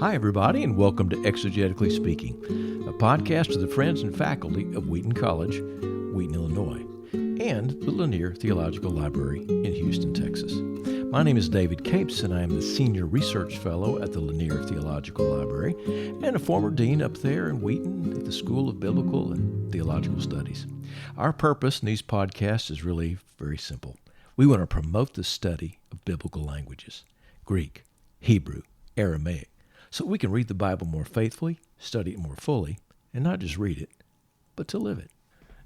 Hi, everybody, and welcome to Exegetically Speaking, a podcast of the friends and faculty of Wheaton College, Wheaton, Illinois, and the Lanier Theological Library in Houston, Texas. My name is David Capes, and I am the Senior Research Fellow at the Lanier Theological Library and a former dean up there in Wheaton at the School of Biblical and Theological Studies. Our purpose in these podcasts is really very simple. We want to promote the study of biblical languages, Greek, Hebrew, Aramaic, so we can read the Bible more faithfully, study it more fully, and not just read it, but to live it.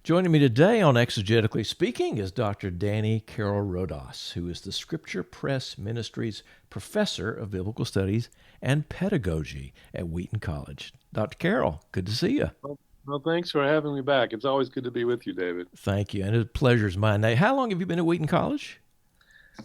Joining me today on Exegetically Speaking is Dr. Danny Carroll Rodas, who is the Scripture Press Ministries Professor of Biblical Studies and Pedagogy at Wheaton College. Dr. Carroll, good to see you. Well, thanks for having me back. It's always good to be with you, David. Thank you, and a pleasure's mine. Now, how long have you been at Wheaton College?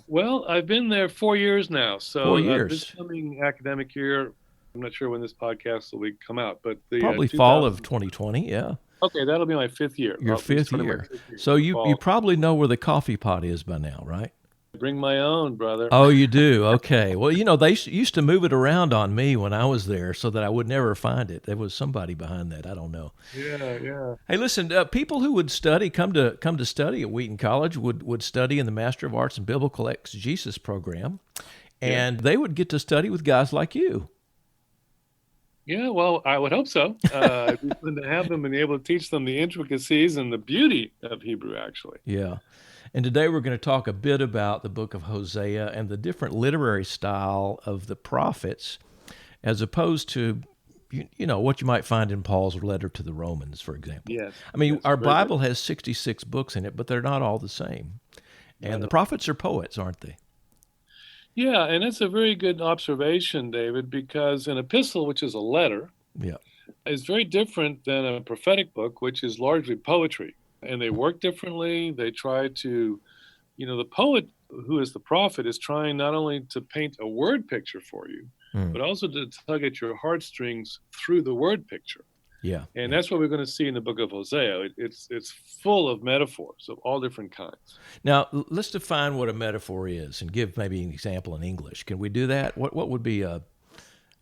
Well, I've been there 4 years now. So 4 years. This coming academic year, I'm not sure when this podcast will come out, but Probably fall of 2020, yeah. Okay, that'll be my fifth year. Your fifth year. So you probably know where the coffee pot is by now, right? Bring my own, brother. Oh, you do? Okay. Well, you know, they used to move it around on me when I was there so that I would never find it. There was somebody behind that. I don't know. Yeah. Hey, listen, people who would come to study at Wheaton College would study in the Master of Arts in Biblical Exegesis program, and they would get to study with guys like you. Yeah, well, I would hope so. It'd be fun to have them and be able to teach them the intricacies and the beauty of Hebrew, actually. Yeah. And today we're going to talk a bit about the book of Hosea and the different literary style of the prophets as opposed to, you know, what you might find in Paul's letter to the Romans, for example. Yes. I mean, our Bible has 66 books in it, but they're not all the same. And the prophets are poets, aren't they? Yeah, and that's a very good observation, David, because an epistle, which is a letter, is very different than a prophetic book, which is largely poetry. And they work differently. They try to, the poet, who is the prophet, is trying not only to paint a word picture for you, but also to tug at your heartstrings through the word picture. Yeah. And that's what we're going to see in the book of Hosea. It's full of metaphors of all different kinds. Now, let's define what a metaphor is and give maybe an example in English. Can we do that? What would be an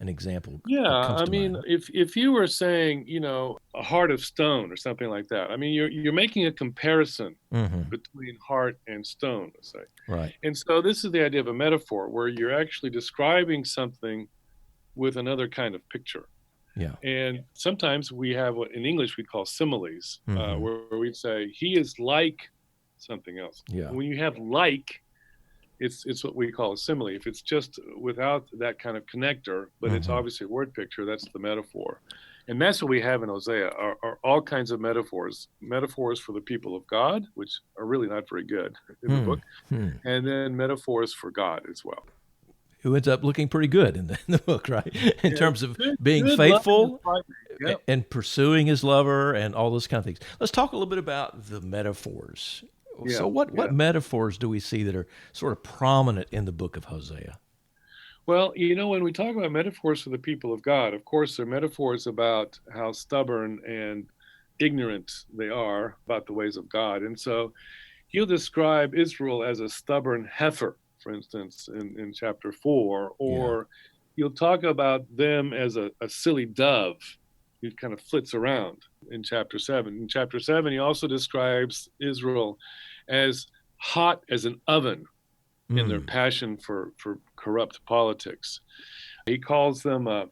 example? Yeah, I mean, if you were saying, a heart of stone or something like that, I mean, you're making a comparison between heart and stone, let's say. Right. And so this is the idea of a metaphor where you're actually describing something with another kind of picture. Yeah. And sometimes we have what in English we call similes, where we'd say he is like something else. Yeah. When you have like, it's what we call a simile. If it's just without that kind of connector, but it's obviously a word picture, that's the metaphor. And that's what we have in Hosea are all kinds of metaphors for the people of God, which are really not very good in the book, and then metaphors for God as well. Who ends up looking pretty good in the book, right? In terms of being faithful and pursuing his lover and all those kind of things. Let's talk a little bit about the metaphors. Yeah, so what metaphors do we see that are sort of prominent in the book of Hosea? Well, when we talk about metaphors for the people of God, of course, they're metaphors about how stubborn and ignorant they are about the ways of God. And so he'll describe Israel as a stubborn heifer, for instance, in chapter 4, or he'll talk about them as a silly dove who kind of flits around in chapter 7. In chapter 7, he also describes Israel as hot as an oven in their passion for corrupt politics. He calls them a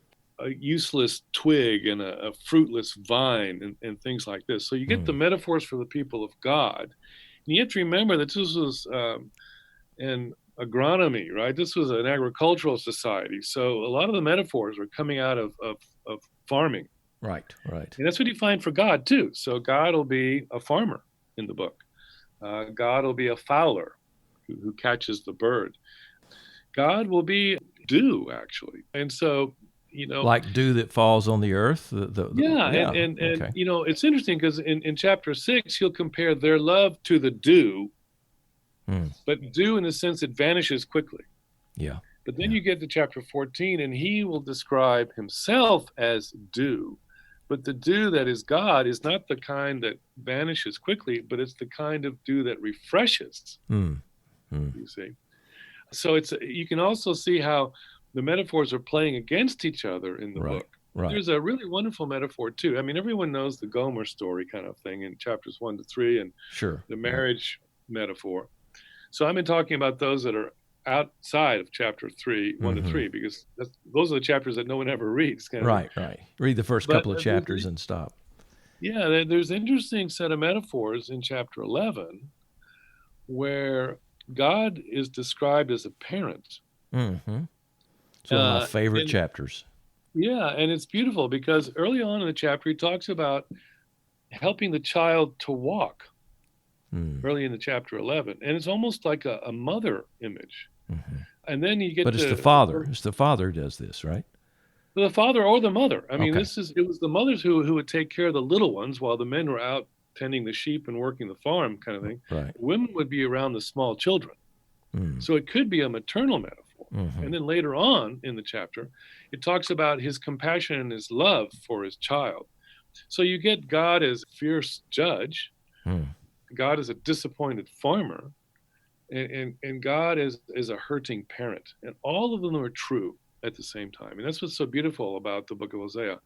useless twig and a fruitless vine and things like this. So you get the metaphors for the people of God. And you have to remember that this was an agronomy, right? This was an agricultural society. So a lot of the metaphors were coming out of farming. Right. And that's what you find for God, too. So God will be a farmer in the book. God will be a fowler who catches the bird. God will be dew, actually. And so, like dew that falls on the earth? And it's interesting because in chapter 6, he'll compare their love to the dew, but dew in the sense it vanishes quickly. Yeah. But then you get to chapter 14, and he will describe himself as dew. But the dew that is God is not the kind that vanishes quickly, but it's the kind of dew that refreshes, you see. So you can also see how the metaphors are playing against each other in the Right. book. Right. There's a really wonderful metaphor too. I mean, everyone knows the Gomer story kind of thing in chapters 1 to 3, and Sure. the marriage metaphor. So I've been talking about those that are outside of chapter 3, 1 to 3, because those are the chapters that no one ever reads. Right. Read the first couple of chapters and stop. Yeah, there's an interesting set of metaphors in chapter 11 where God is described as a parent. Mm-hmm. It's one of my favorite chapters. Yeah, and it's beautiful because early on in the chapter, he talks about helping the child to walk early in the chapter 11. And it's almost like a mother image. And then you get But it's the father. It's the father who does this, right? The father or the mother. I mean, it was the mothers who would take care of the little ones while the men were out tending the sheep and working the farm kind of thing. Right. Women would be around the small children. So it could be a maternal metaphor. And then later on in the chapter, it talks about his compassion and his love for his child. So you get God as a fierce judge, God as a disappointed farmer, and God as a hurting parent. And all of them are true at the same time. And that's what's so beautiful about the book of Hosea.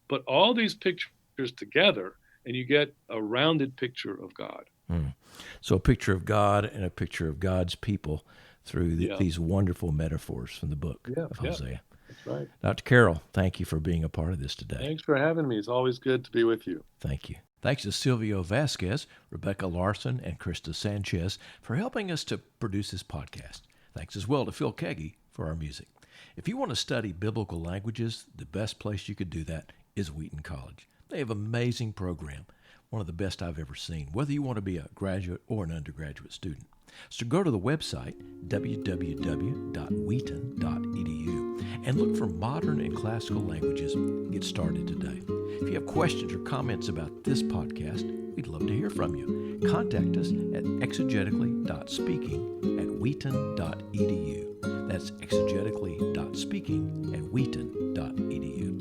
Put all these pictures together, and you get a rounded picture of God. So a picture of God and a picture of God's people through these wonderful metaphors from the book of Hosea. That's right. Dr. Carroll, thank you for being a part of this today. Thanks for having me. It's always good to be with you. Thank you. Thanks to Silvio Vasquez, Rebecca Larson, and Krista Sanchez for helping us to produce this podcast. Thanks as well to Phil Keggy for our music. If you want to study biblical languages, the best place you could do that is Wheaton College. They have an amazing program, one of the best I've ever seen, whether you want to be a graduate or an undergraduate student. So go to the website, www.wheaton.edu, and look for modern and classical languages and get started today. If you have questions or comments about this podcast, we'd love to hear from you. Contact us at exegetically.speaking@wheaton.edu. That's exegetically.speaking@wheaton.edu.